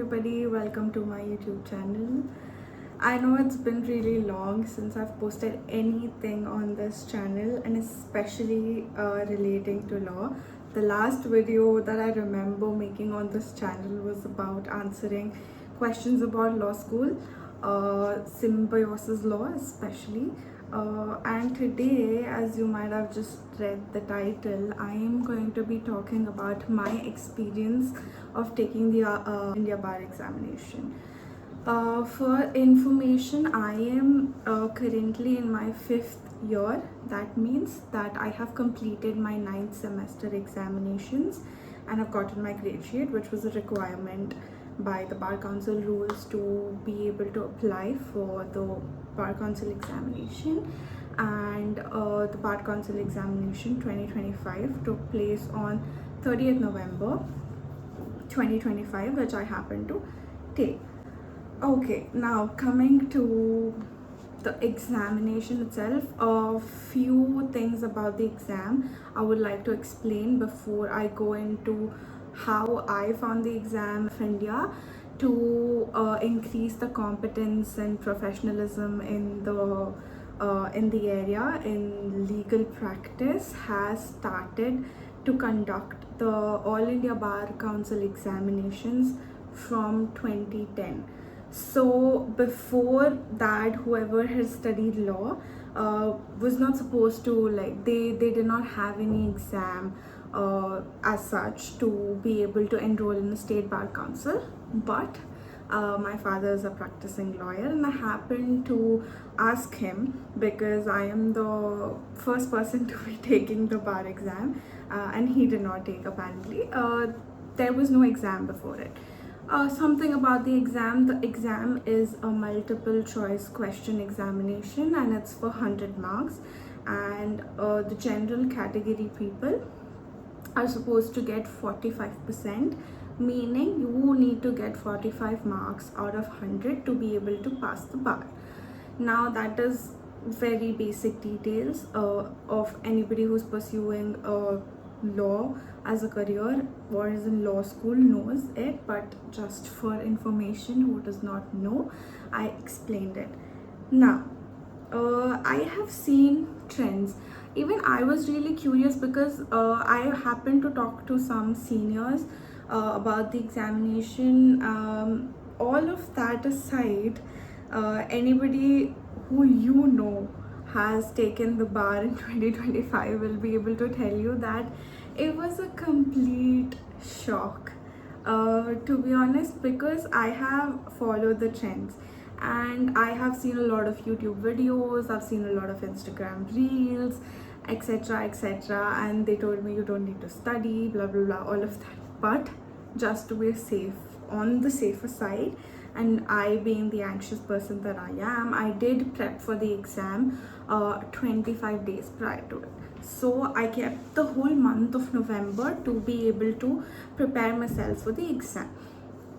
everybody, welcome to my YouTube channel. I know it's been really long since I've posted anything on this channel, and especially relating to law. The last video that I remember making on this channel was about answering questions about law school, symbiosis law especially. And today, as you might have just read the title, I am going to be talking about my experience of taking the India Bar examination. For information, I am currently in my 5th year. That means that I have completed my 9th semester examinations and I've gotten my grade sheet, which was a requirement by the Bar Council rules to be able to apply for the Bar Council examination. And the Bar Council examination 2025 took place on 30th November 2025, which I happened to take. Okay, now coming to the examination itself, a few things about the exam I would like to explain before I go into how I found the exam of India to increase the competence and professionalism in the area. In legal practice has started to conduct the All India Bar Council examinations from 2010. So before that, whoever has studied law was not supposed to, like, they did not have any exam as such to be able to enroll in the State Bar Council. But my father is a practicing lawyer, and I happened to ask him because I am the first person to be taking the bar exam, and he did not take, apparently. There was no exam before it. Something about the exam. The exam is a multiple choice question examination and it's for 100 marks, and the general category people are supposed to get 45%, meaning you need to get 45 marks out of 100 to be able to pass the bar. Now that is very basic details of anybody who's pursuing law as a career or is in law school knows it, but just for information who does not know, I explained it. Now I have seen trends. Even I was really curious because I happened to talk to some seniors about the examination. All of that aside, anybody who you know has taken the bar in 2025 will be able to tell you that it was a complete shock, to be honest, because I have followed the trends and I have seen a lot of YouTube videos, I've seen a lot of Instagram reels, etc, etc, and they told me you don't need to study, blah blah blah, all of that. But just to be safe, on the safer side, and I being the anxious person that I am, I did prep for the exam 25 days prior to it. So I kept the whole month of November to be able to prepare myself for the exam.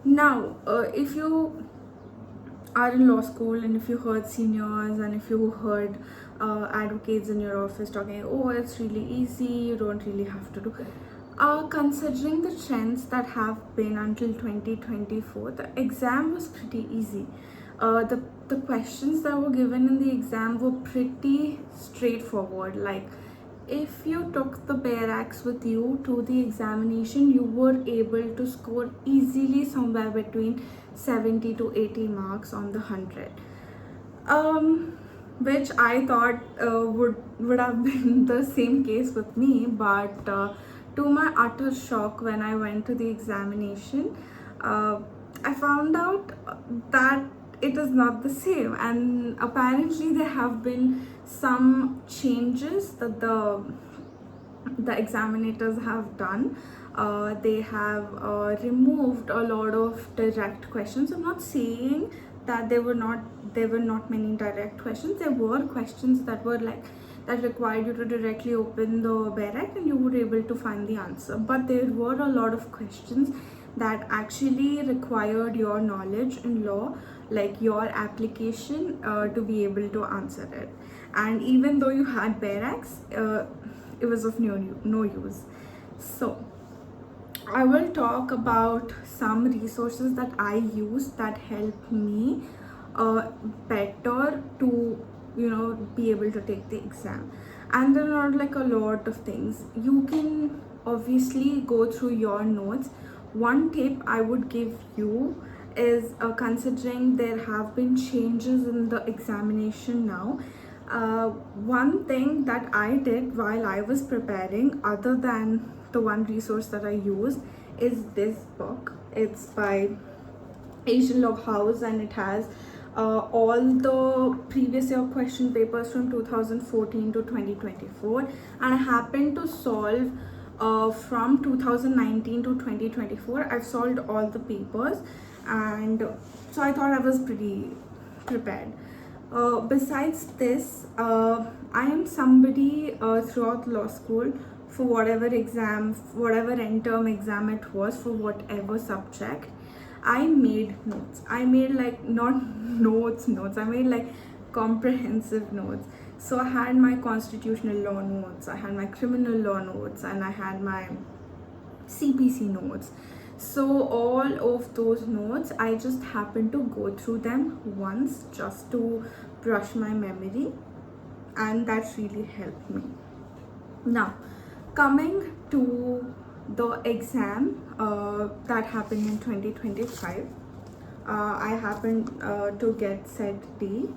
Now if you are in law school and if you heard seniors and if you heard advocates in your office talking, oh, it's really easy, you don't really have to do, considering the trends that have been until 2024, the exam was pretty easy. The questions that were given in the exam were pretty straightforward. Like, if you took the bare axe with you to the examination, you were able to score easily somewhere between 70 to 80 marks on the 100, which I thought would have been the same case with me. But to my utter shock, when I went to the examination, I found out that it is not the same, and apparently there have been some changes that the examinators have done. They have removed a lot of direct questions. I'm not saying that there were not many direct questions. There were questions that were like that required you to directly open the barrack and you were able to find the answer, but there were a lot of questions that actually required your knowledge in law, like your application, to be able to answer it. And even though you had barracks, it was of no use. So I will talk about some resources that I use that help me better to, be able to take the exam. And there are like a lot of things. You can obviously go through your notes. One tip I would give you is, considering there have been changes in the examination now, one thing that I did while I was preparing, other than the one resource that I used, is this book. It's by Asian Log House, and it has all the previous year question papers from 2014 to 2024, and I happened to solve from 2019 to 2024. I've solved all the papers, and so I thought I was pretty prepared. Besides this, I am somebody throughout law school, for whatever exam, whatever end term exam it was, for whatever subject, I made notes. I made like not notes, I made like comprehensive notes. So I had my constitutional law notes, I had my criminal law notes, and I had my CPC notes. So all of those notes, I just happened to go through them once just to brush my memory, and that really helped me. Now, coming to the exam that happened in 2025, I happened to get set D.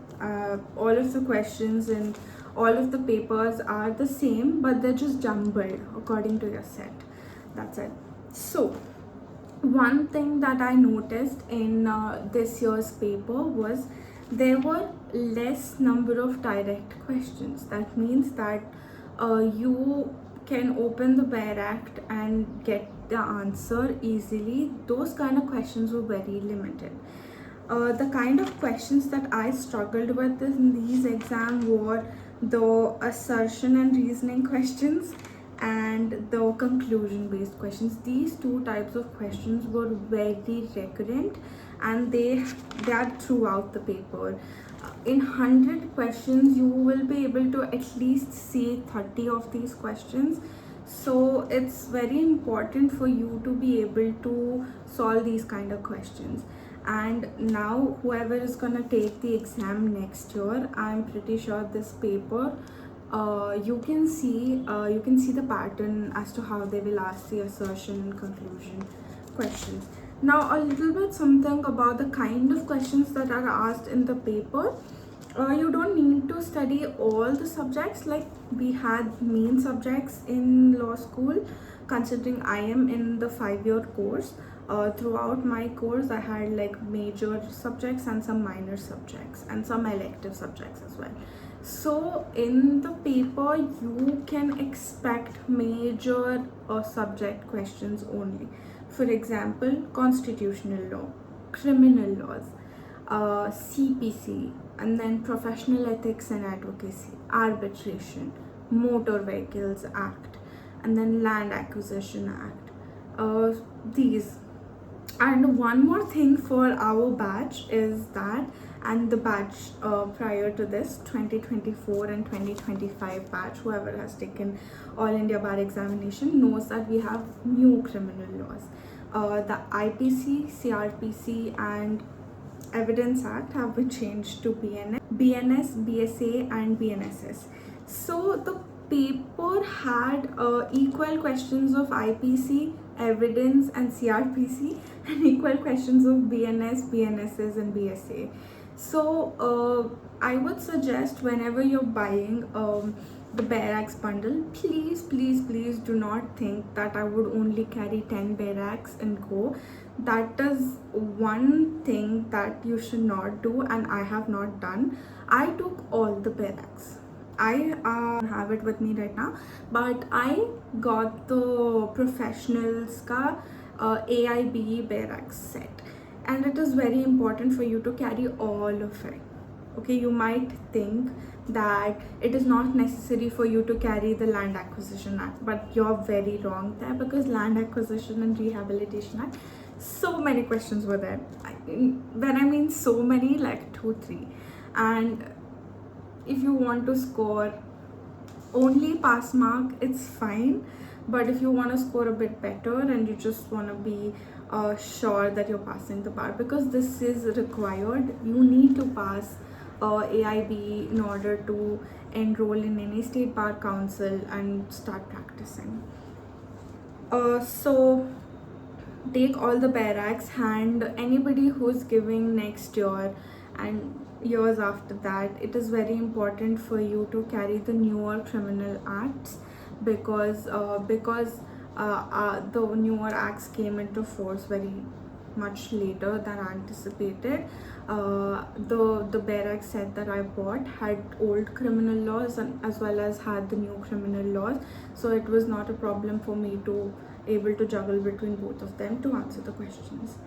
All of the questions and all of the papers are the same, but they're just jumbled according to your set. That's it. So, one thing that I noticed in this year's paper was there were less number of direct questions. That means that you can open the Bare Act and get the answer easily. Those kind of questions were very limited. The kind of questions that I struggled with in these exams were the assertion and reasoning questions and the conclusion based questions. These two types of questions were very recurrent, and they are throughout the paper. In 100 questions, you will be able to at least see 30 of these questions. So it's very important for you to be able to solve these kind of questions. And now whoever is gonna take the exam next year, I'm pretty sure this paper, you can see the pattern as to how they will ask the assertion and conclusion questions. Now, a little bit something about the kind of questions that are asked in the paper. You don't need to study all the subjects. Like, we had main subjects in law school, considering I am in the 5-year course. Throughout my course, I had like major subjects and some minor subjects and some elective subjects as well. So in the paper, you can expect major subject questions only. For example, constitutional law, criminal laws, CPC, and then professional ethics and advocacy, arbitration, motor vehicles act, and then land acquisition act. These. And one more thing for our batch is that, and the batch prior to this, 2024 and 2025 batch, whoever has taken All India Bar examination knows that we have new criminal laws. The IPC, CRPC, and Evidence Act have been changed to BNS, BSA, and BNSS. So the paper had equal questions of IPC, evidence, and CRPC, and equal questions of BNS, BNSS, and BSA. So I would suggest, whenever you're buying the Bare Axe bundle, please do not think that I would only carry 10 Bare Axe and go. That is one thing that you should not do, and I have not done. I took all the Bare Axe. I have it with me right now, but I got the professionals ka AIBE Bare Axe set, and it is very important for you to carry all of it. Okay, you might think that it is not necessary for you to carry the Land Acquisition Act, but you're very wrong there, because Land Acquisition and Rehabilitation Act, so many questions were there. When I mean so many, like 2-3. And if you want to score only pass mark, it's fine, But if you want to score a bit better and you just want to be sure that you're passing the bar, because this is required, you need to pass AIB in order to enroll in any state bar council and start practicing. So take all the barracks, and anybody who's giving next year and years after that, it is very important for you to carry the newer criminal acts, because the newer acts came into force very much later than anticipated. The barrack set that I bought had old criminal laws and as well as had the new criminal laws, so it was not a problem for me to able to juggle between both of them to answer the questions.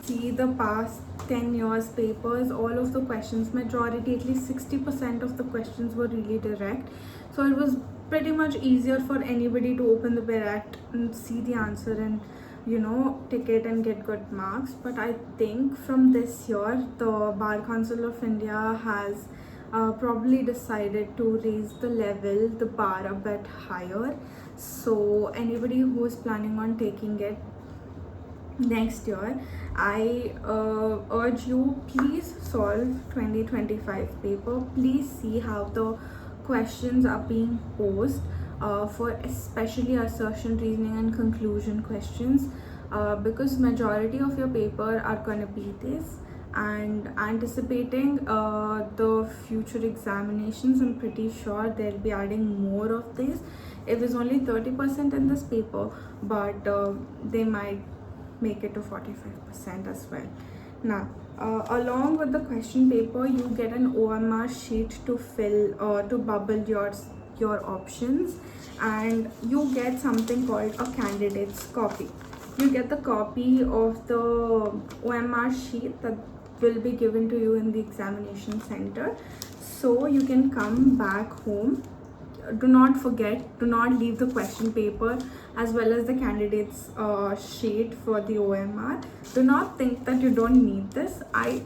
See the past 10 years papers, all of the questions, majority, at least 60% of the questions were really direct, so it was pretty much easier for anybody to open the barrack and see the answer and tick it and get good marks. But I think from this year the Bar Council of India has probably decided to raise the level, the bar, a bit higher. So anybody who is planning on taking it next year, I urge you, please solve 2025 paper. Please see how the questions are being posed, for especially assertion, reasoning and conclusion questions, because majority of your paper are gonna be this. And anticipating the future examinations, I'm pretty sure they'll be adding more of this. It was only 30% in this paper, but they might make it to 45% as well. Now, along with the question paper, you get an OMR sheet to fill, to bubble your options, and you get something called a candidate's copy. You get the copy of the OMR sheet that will be given to you in the examination center, so you can come back home. Do not forget, do not leave the question paper as well as the candidates sheet for the OMR. Do not think that you don't need this. I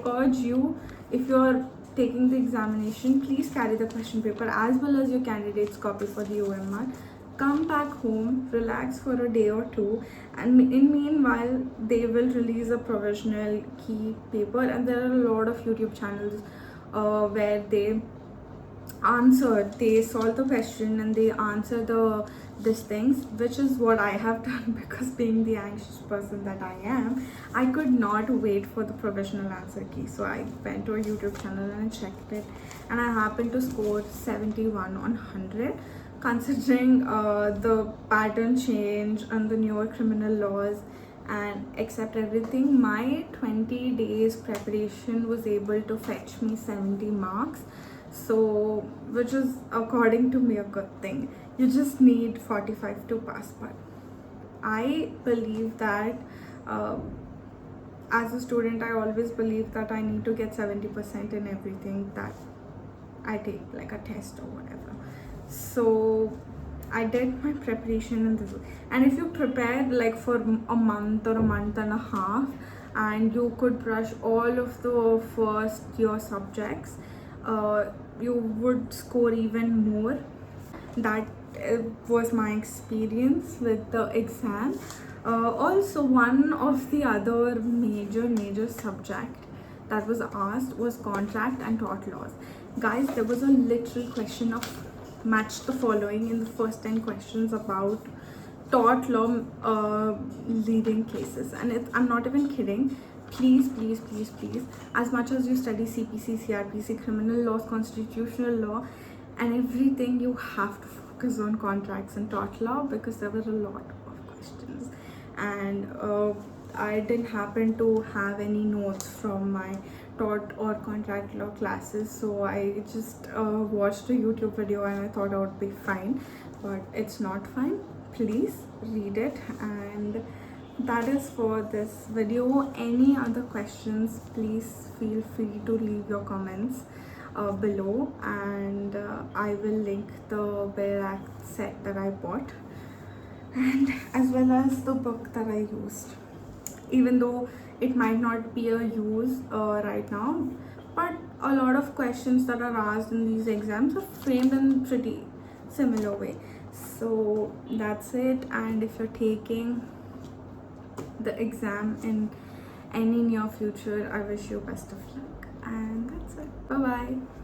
urge you, if you're taking the examination, please carry the question paper as well as your candidates copy for the OMR. Come back home, relax for a day or two, and in meanwhile they will release a provisional key paper, and there are a lot of YouTube channels where they solve the question and they answer these things, which is what I have done. Because being the anxious person that I am, I could not wait for the provisional answer key, so I went to a YouTube channel and I checked it, and I happened to score 71 on 100. Considering the pattern change and the newer criminal laws and accept everything, my 20 days preparation was able to fetch me 70 marks, so which is according to me a good thing. You just need 45 to pass. But I believe that as a student, I always believe that I need to get 70% in everything that I take, like a test or whatever. So I did my preparation in this, and if you prepared like for a month or a month and a half, and you could brush all of the first year subjects, you would score even more. That was my experience with the exam. Also, one of the other major subject that was asked was contract and tort laws. Guys, there was a literal question of match the following in the first 10 questions about tort law leading cases, and I'm not even kidding. Please, as much as you study CPC, CRPC, criminal laws, constitutional law and everything, you have to focus on contracts and tort law, because there were a lot of questions. And I didn't happen to have any notes from my tort or contract law classes, so I just watched a YouTube video and I thought I would be fine, but it's not fine. Please read it. And that is for this video. Any other questions, please feel free to leave your comments below, and I will link the Bear set that I bought, and as well as the book that I used, even though it might not be a use right now, but a lot of questions that are asked in these exams are framed in pretty similar way. So that's it, and if you're taking the exam in any near future, I wish you best of luck, and that's it. Bye bye.